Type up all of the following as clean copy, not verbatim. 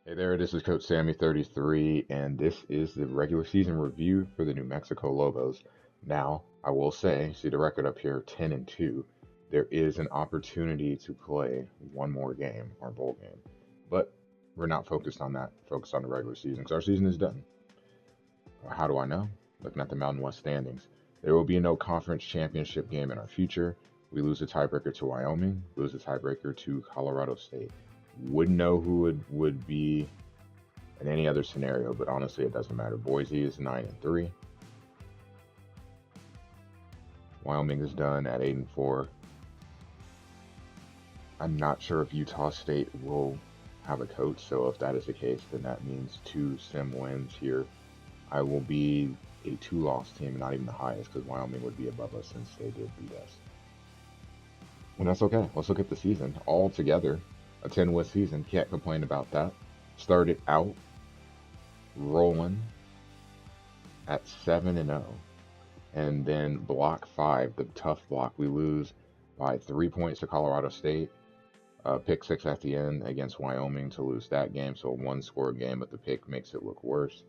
Hey there, this is Coach Sammy33, and this is the regular season review for the New Mexico Lobos. Now, I will say, see the record up here, 10-2. There is an opportunity to play one more game, our bowl game, but we're not focused on that. Focused on the regular season because our season is done. How do I know? Looking at the Mountain West standings, there will be no conference championship game in our future. We lose a tiebreaker to Wyoming, lose a tiebreaker to Colorado State. Wouldn't know who would be in any other scenario, but honestly, it doesn't matter. Boise is 9-3. Wyoming is done at 8-4. I'm not sure if Utah State will have a coach, so if that is the case, then that means 2 sim wins here. I will be a 2-loss team, not even the highest, because Wyoming would be above us since they did beat us. And that's okay. Let's look at the season all together. A 10-win season, can't complain about that. Started out rolling at 7-0, and then block 5, the tough block, we lose by 3 points to Colorado State. Pick 6 at the end against Wyoming to lose that game, so a 1-score game, but the pick makes it look worse.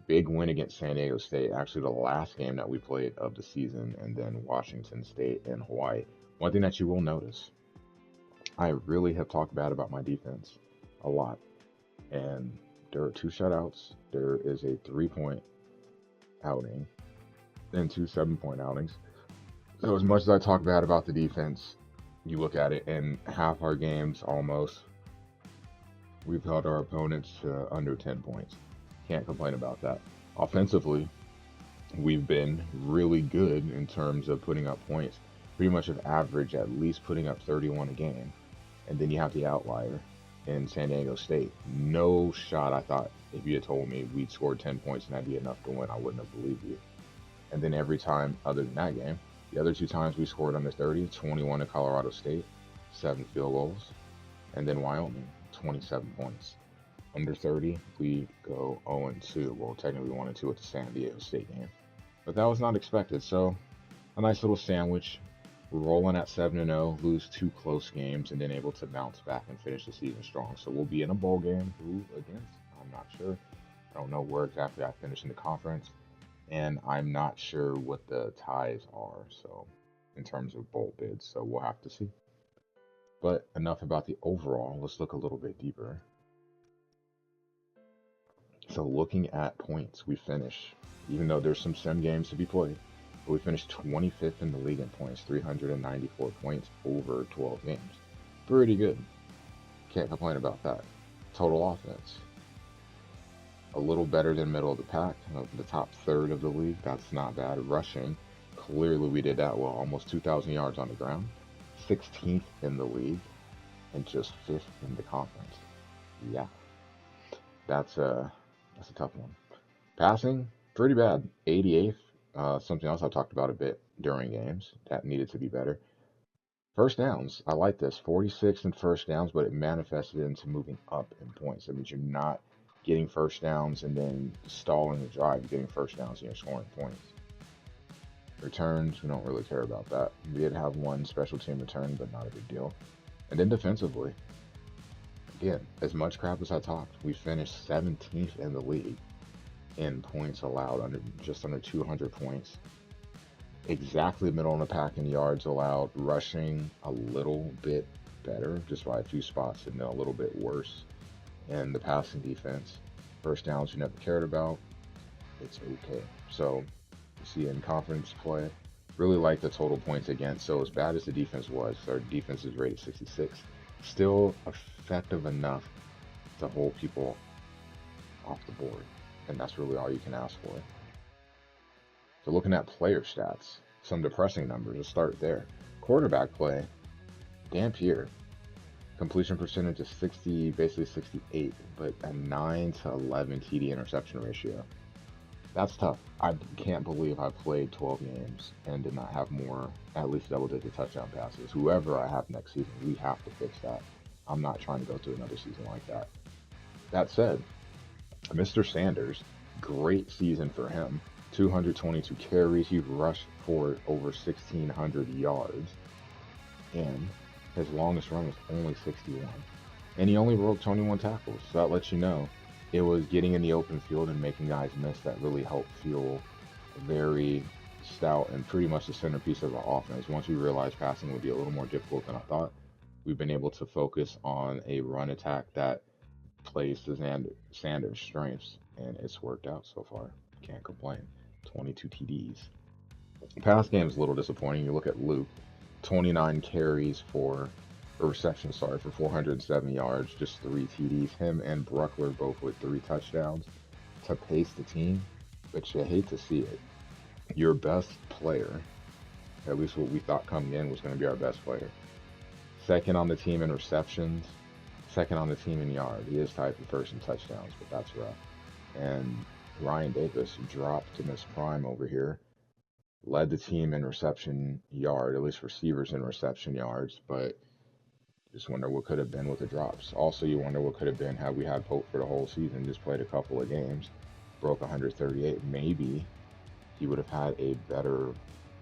Big win against San Diego State, actually the last game that we played of the season, and then Washington State and Hawaii. One thing that you will notice, I really have talked bad about my defense a lot, and there are 2 shutouts. There is a 3-point outing and 2 7-point outings. So as much as I talk bad about the defense, you look at it in half our games almost, we've held our opponents to under 10 points. Can't complain about that. Offensively, we've been really good in terms of putting up points. Pretty much have averaged at least putting up 31 a game. And then you have the outlier in San Diego State. No shot. I thought if you had told me we'd scored 10 points and that'd be enough to win, I wouldn't have believed you. And then every time other than that game, the other 2 times we scored under 30, 21 to Colorado State, 7 field goals, and then Wyoming, 27 points. Under 30, we go 0-2. Well, technically 1-2 with the San Diego State game. But that was not expected, so a nice little sandwich. We're rolling at 7-0, lose 2 close games, and then able to bounce back and finish the season strong. So we'll be in a bowl game. Who against? I'm not sure. I don't know where exactly I finished in the conference, and I'm not sure what the ties are. So in terms of bowl bids, so we'll have to see. But enough about the overall. Let's look a little bit deeper. So looking at points, we finish, even though there's some sim games to be played, but we finished 25th in the league in points, 394 points over 12 games. Pretty good. Can't complain about that. Total offense, a little better than middle of the pack, the top third of the league. That's not bad. Rushing, clearly we did that well, almost 2,000 yards on the ground, 16th in the league, and just 5th in the conference. Yeah, that's a tough one. Passing, pretty bad, 88th. Something else I talked about a bit during games that needed to be better. First downs, I like this. 46 in first downs, but it manifested into moving up in points. That means you're not getting first downs and then stalling the drive. You're getting first downs and you're scoring points. Returns, we don't really care about that. We did have 1 special team return, but not a big deal. And then defensively, again, as much crap as I talked, we finished 17th in the league in points allowed, just under 200 points. Exactly middle of the pack in yards allowed. Rushing a little bit better, just by a few spots, and then a little bit worse in the passing defense. First downs you never cared about. It's okay. So you see in conference play, really like the total points against. So as bad as the defense was, our defense is rated 66. Still effective enough to hold people off the board. And that's really all you can ask for. So looking at player stats, some depressing numbers. Let's start there. Quarterback play, Dampier, completion percentage is 60, basically 68, but a 9-11 TD interception ratio. That's tough. I can't believe I played 12 games and did not have more, at least double-digit touchdown passes. Whoever I have next season, we have to fix that. I'm not trying to go through another season like that. That said, Mr. Sanders, great season for him. 222 carries. He rushed for over 1,600 yards. And his longest run was only 61. and he only broke 21 tackles. So that lets you know it was getting in the open field and making guys miss that really helped fuel very stout and pretty much the centerpiece of our offense. Once we realized passing would be a little more difficult than I thought, we've been able to focus on a run attack that plays to Sanders' strengths, and it's worked out so far. Can't complain. 22 TDs. Pass game is a little disappointing. You look at Luke, 29 carries for a reception, sorry, for 407 yards, just 3 TDs. Him and Bruckler both with 3 touchdowns to pace the team, but you hate to see it. Your best player, at least what we thought coming in was going to be our best player, second on the team in receptions, second on the team in yards. He is tied for first in touchdowns, but that's rough. And Ryan Davis dropped in his prime over here, led the team in reception yard, at least receivers in reception yards, but just wonder what could have been with the drops. Also, you wonder what could have been had we had hope for the whole season, just played a couple of games, broke 138. Maybe he would have had a better,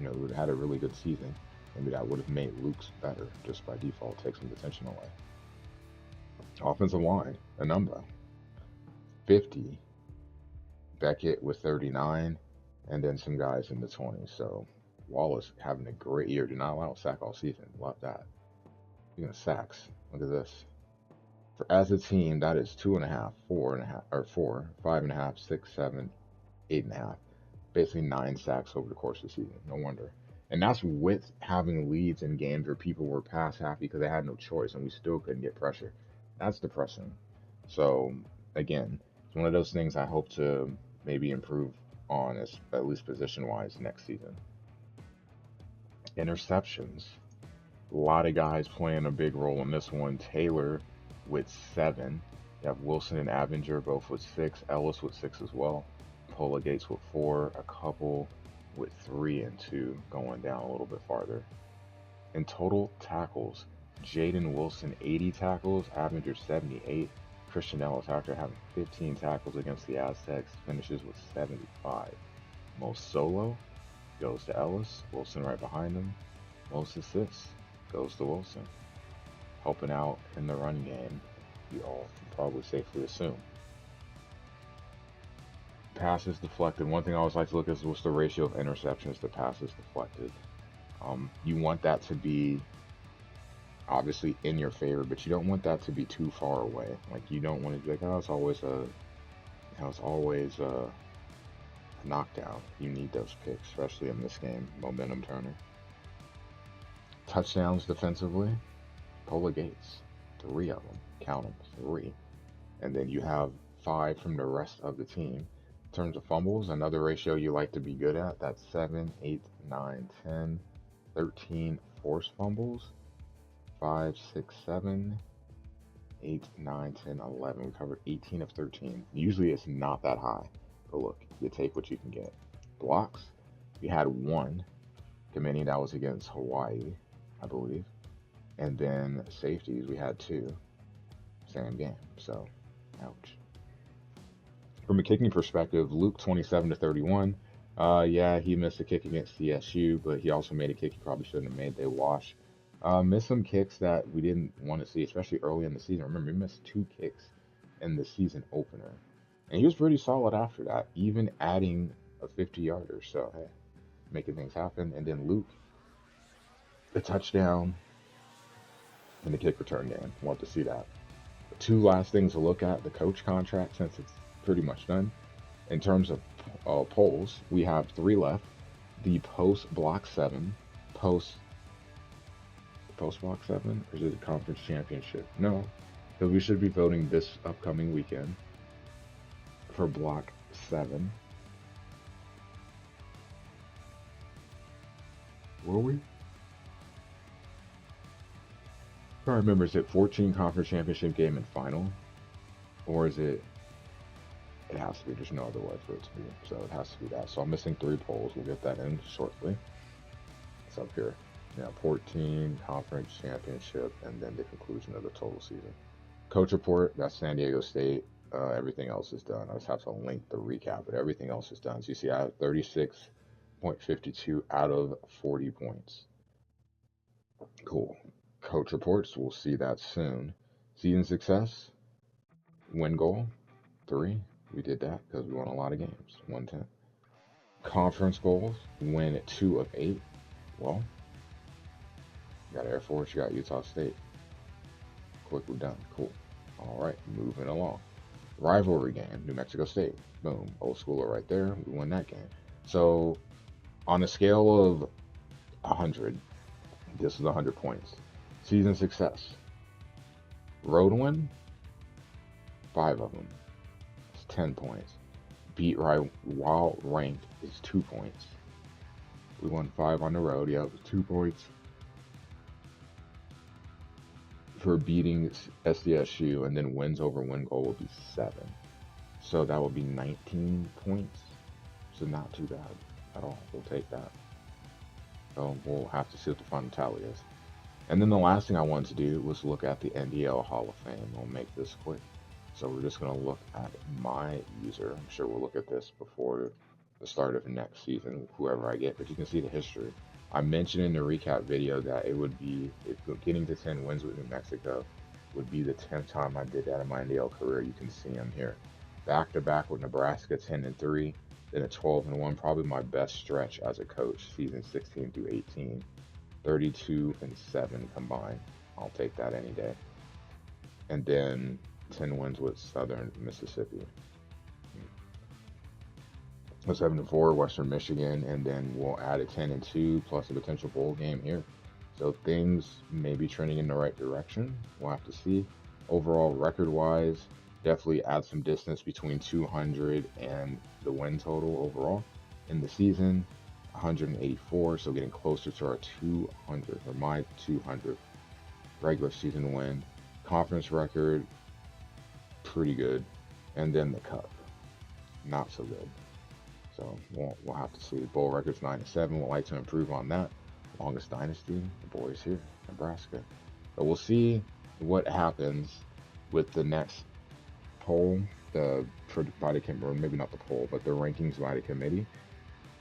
would have had a really good season. Maybe that would have made Luke's better just by default, take some attention away. Offensive line, a number 50, Beckett with 39, and then some guys in the 20s. So Wallace having a great year. Do not allow a sack all season. Love that. Speaking of sacks, look at this. For as a team, that is 2.5, 4.5, or 4, 5.5, 6, 7, 8.5. Basically 9 sacks over the course of the season. No wonder. And that's with having leads in games where people were pass happy because they had no choice and we still couldn't get pressure. That's depressing. So again, it's one of those things I hope to maybe improve on, as at least position wise next season. Interceptions. A lot of guys playing a big role in this one. Taylor with 7. You have Wilson and Abinger both with 6. Ellis with 6 as well. Pola Gates with 4. A couple with 3 and 2 going down a little bit farther. In total tackles, Jaden Wilson 80 tackles, Abinger 78. Christian Ellis, after having 15 tackles against the Aztecs, finishes with 75. Most solo goes to Ellis, Wilson right behind him. Most assists goes to Wilson. Helping out in the run game, you all can probably safely assume. Passes deflected. One thing I always like to look at is what's the ratio of interceptions to passes deflected. You want that to be obviously in your favor, but you don't want that to be too far away. Like you don't want to be like, oh, it's always a knockdown. You need those picks, especially in this game, momentum turner. Touchdowns defensively, Pola Gates, 3 of them. Count them, 3. And then you have 5 from the rest of the team. In terms of fumbles, another ratio you like to be good at, that's 7, 8, 9, 10, 13 forced fumbles. 5, 6, 7, 8, 9, 10, 11. We covered 18 of 13. Usually it's not that high, but look, you take what you can get. Blocks, we had 1 committing, that was against Hawaii, I believe. And then safeties, we had 2. Same game, so ouch. From a kicking perspective, Luke 27 to 31. Yeah, he missed a kick against CSU, but he also made a kick he probably shouldn't have made. They wash. Missed some kicks that we didn't want to see, especially early in the season. Remember, he missed 2 kicks in the season opener. And he was pretty solid after that, even adding a 50-yarder. So, hey, making things happen. And then Luke, the touchdown and the kick return game. Want to see that. The 2 last things to look at, the coach contract, since it's pretty much done. In terms of polls, we have 3 left. The post block 7, post block 7, or is it the conference championship? No, because we should be voting this upcoming weekend for block 7. Were we? I can't remember. Is it 14 conference championship game and final, or is it? It has to be. There's no other way for it to be. So it has to be that. So I'm missing 3 polls. We'll get that in shortly. It's up here. Yeah, 14 conference championship, and then the conclusion of the total season. Coach report. That's San Diego State. Everything else is done. I just have to link the recap, but everything else is done. So you see, I have 36.52 out of 40 points. Cool. Coach reports. We'll see that soon. Season success, win goal, 3. We did that because we won a lot of games, 110. Conference goals, win 2 of 8. Well, you got Air Force, you got Utah State. Quickly done, cool. All right, moving along. Rivalry game, New Mexico State. Boom, old schooler right there. We won that game. So on a scale of 100, this is 100 points. Season success. Road win, 5 of them. It's 10 points. Beat right while ranked is 2 points. We won 5 on the road. Yep, 2 points. For beating SDSU, and then wins over win goal will be 7. So that will be 19 points. So not too bad at all. We'll take that. So we'll have to see what the final tally is. And then the last thing I wanted to do was look at the NDL Hall of Fame. We'll make this quick. So we're just going to look at my user. I'm sure we'll look at this before the start of next season, whoever I get. But you can see the history. I mentioned in the recap video that it would be, if getting to 10 wins with New Mexico would be the 10th time I did that in my NDL career. You can see them here. Back to back with Nebraska, 10-3, then a 12-1, probably my best stretch as a coach, season 16 through 18, 32-7 combined. I'll take that any day. And then 10 wins with Southern Mississippi. 7-4 Western Michigan, and then we'll add a 10-2 plus a potential bowl game here. So things may be trending in the right direction. We'll have to see. Overall, record-wise, definitely add some distance between 200 and the win total overall in the season. 184, so getting closer to our 200, or my 200 regular season win. Conference record, pretty good. And then the cup, not so good. So we'll have to see. Bowl record's 9-7. We'll like to improve on that. Longest dynasty, the boys here, Nebraska. But we'll see what happens with the next poll, by the committee, or maybe not the poll, but the rankings by the committee.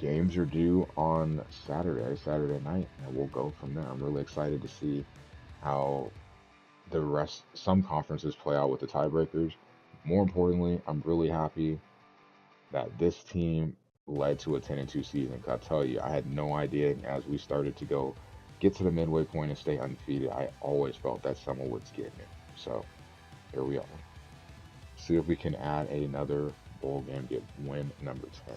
Games are due on Saturday night, and we'll go from there. I'm really excited to see how some conferences play out with the tiebreakers. More importantly, I'm really happy that this team led to a 10-2 season. Cause I tell you, I had no idea as we started to get to the midway point and stay undefeated. I always felt that someone would get it. So here we are. See if we can add another bowl game, get win number 10.